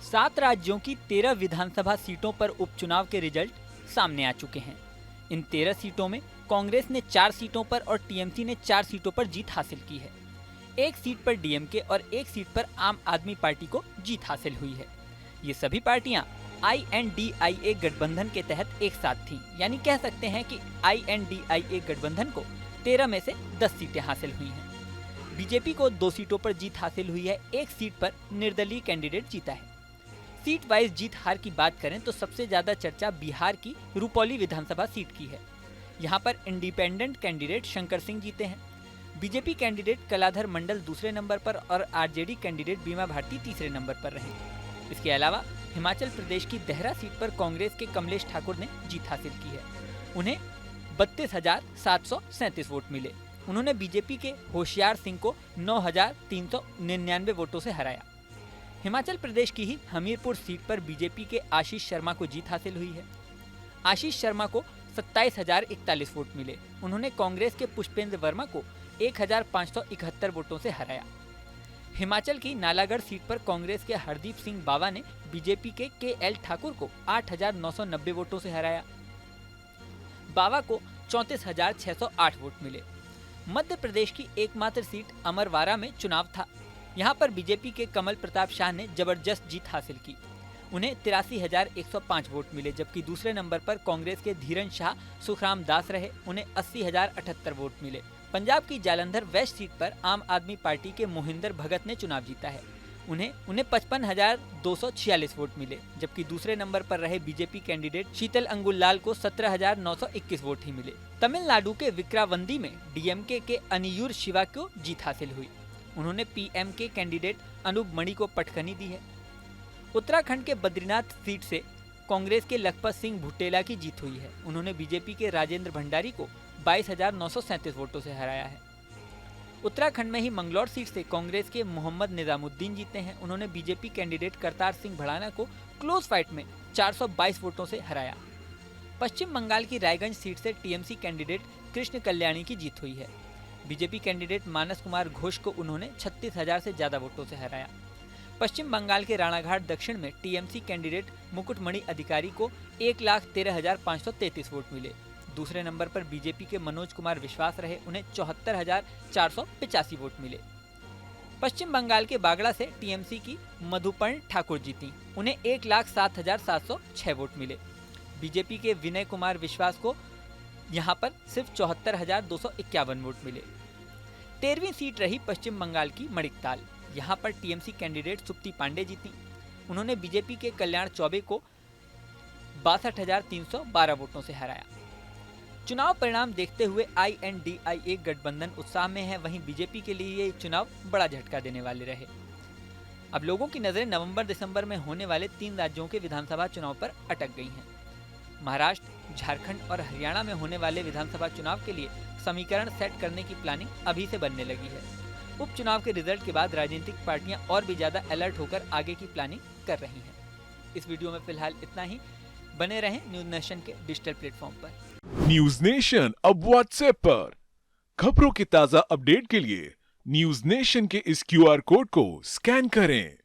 7 राज्यों की 13 विधानसभा सीटों पर उपचुनाव के रिजल्ट सामने आ चुके हैं। इन 13 सीटों में कांग्रेस ने 4 सीटों पर और टीएमसी ने 4 सीटों पर जीत हासिल की है। एक सीट पर डीएमके और एक सीट पर आम आदमी पार्टी को जीत हासिल हुई है। ये सभी पार्टियां INDIA गठबंधन के तहत एक साथ थीं, यानी कह सकते हैं कि INDIA गठबंधन को 13 में से 10 सीटें हासिल हुई हैं। बीजेपी को 2 सीटों पर जीत हासिल हुई है, एक सीट पर निर्दलीय कैंडिडेट जीता है। सीट वाइज जीत हार की बात करें तो सबसे ज्यादा चर्चा बिहार की रुपौली विधानसभा सीट की है। यहाँ पर इंडिपेंडेंट कैंडिडेट शंकर सिंह जीते हैं। बीजेपी कैंडिडेट कलाधर मंडल दूसरे नंबर पर और आरजेडी कैंडिडेट बीमा भारती तीसरे नंबर पर रहे। इसके अलावा हिमाचल प्रदेश की देहरा सीट पर कांग्रेस के कमलेश ठाकुर ने जीत हासिल की है। उन्हें 32,737 वोट मिले। उन्होंने बीजेपी के होशियार सिंह को 9,399 वोटों से हराया। हिमाचल प्रदेश की ही हमीरपुर सीट पर बीजेपी के आशीष शर्मा को जीत हासिल हुई है। आशीष शर्मा को 27,041 वोट मिले। उन्होंने कांग्रेस के पुष्पेंद्र वर्मा को 1,571 वोटों से हराया। हिमाचल की नालागढ़ सीट पर कांग्रेस के हरदीप सिंह बावा ने बीजेपी के KL ठाकुर को 8,990 वोटों से हराया। बावा को 34,608 वोट मिले। मध्य प्रदेश की एकमात्र सीट अमरवाड़ा में चुनाव था। यहाँ पर बीजेपी के कमल प्रताप शाह ने जबरदस्त जीत हासिल की। उन्हें 83,105 वोट मिले, जबकि दूसरे नंबर पर कांग्रेस के धीरन शाह सुखराम दास रहे। उन्हें 80,078 वोट मिले। पंजाब की जालंधर वेस्ट सीट पर आम आदमी पार्टी के मोहिंदर भगत ने चुनाव जीता है। उन्हें 55,246 वोट मिले, जबकि दूसरे नंबर पर रहे बीजेपी कैंडिडेट शीतल अंगुल को 17,921 वोट ही मिले। तमिलनाडु के विक्रावंदी में डीएमके के अनियूर शिवा को जीत हासिल हुई। उन्होंने पीएमके कैंडिडेट अनूप मणि को पटखनी दी है। उत्तराखंड के बद्रीनाथ सीट से कांग्रेस के लखपत सिंह भुट्टेला की जीत हुई है। उन्होंने बीजेपी के राजेंद्र भंडारी को 22,937 वोटों से हराया है। उत्तराखंड में ही मंगलौर सीट से कांग्रेस के मोहम्मद निजामुद्दीन जीते हैं। उन्होंने बीजेपी कैंडिडेट करतार सिंह भड़ाना को क्लोज फाइट में 422 वोटों से हराया। पश्चिम बंगाल की रायगंज सीट से टीएमसी कैंडिडेट कृष्ण कल्याणी की जीत हुई है। बीजेपी कैंडिडेट मानस कुमार घोष को उन्होंने 36,000 से ज्यादा वोटों से हराया। पश्चिम बंगाल के राणाघाट दक्षिण में टीएमसी कैंडिडेट मुकुटमणि अधिकारी को 1,13,533 वोट मिले। दूसरे नंबर पर बीजेपी के मनोज कुमार विश्वास रहे। उन्हें 74,485 वोट मिले। पश्चिम बंगाल के बागड़ा से टीएमसी की मधुपर्ण ठाकुर जीती। उन्हें 1,07,706 वोट मिले। बीजेपी के विनय कुमार विश्वास को यहाँ पर सिर्फ 74,251 वोट मिले। 13वीं सीट रही पश्चिम बंगाल की मणिकताल। यहाँ पर टीएमसी कैंडिडेट सुप्ती पांडे जीती। उन्होंने बीजेपी के कल्याण चौबे को 62,312 वोटों से हराया। चुनाव परिणाम देखते हुए INDIA गठबंधन उत्साह में है, वहीं बीजेपी के लिए ये चुनाव बड़ा झटका देने वाले रहे। अब लोगों की नजरें नवंबर-दिसंबर में होने वाले 3 राज्यों के विधानसभा चुनाव पर अटक गई हैं। महाराष्ट्र, झारखंड और हरियाणा में होने वाले विधानसभा चुनाव के लिए समीकरण सेट करने की प्लानिंग अभी से बनने लगी है। उपचुनाव के रिजल्ट के बाद राजनीतिक पार्टियां और भी ज्यादा अलर्ट होकर आगे की प्लानिंग कर रही हैं। इस वीडियो में फिलहाल इतना ही। बने रहें न्यूज नेशन के डिजिटल प्लेटफॉर्म पर। न्यूज नेशन अब व्हाट्सएप पर। खबरों की ताजा अपडेट के लिए न्यूज नेशन के इस QR कोड को स्कैन करें।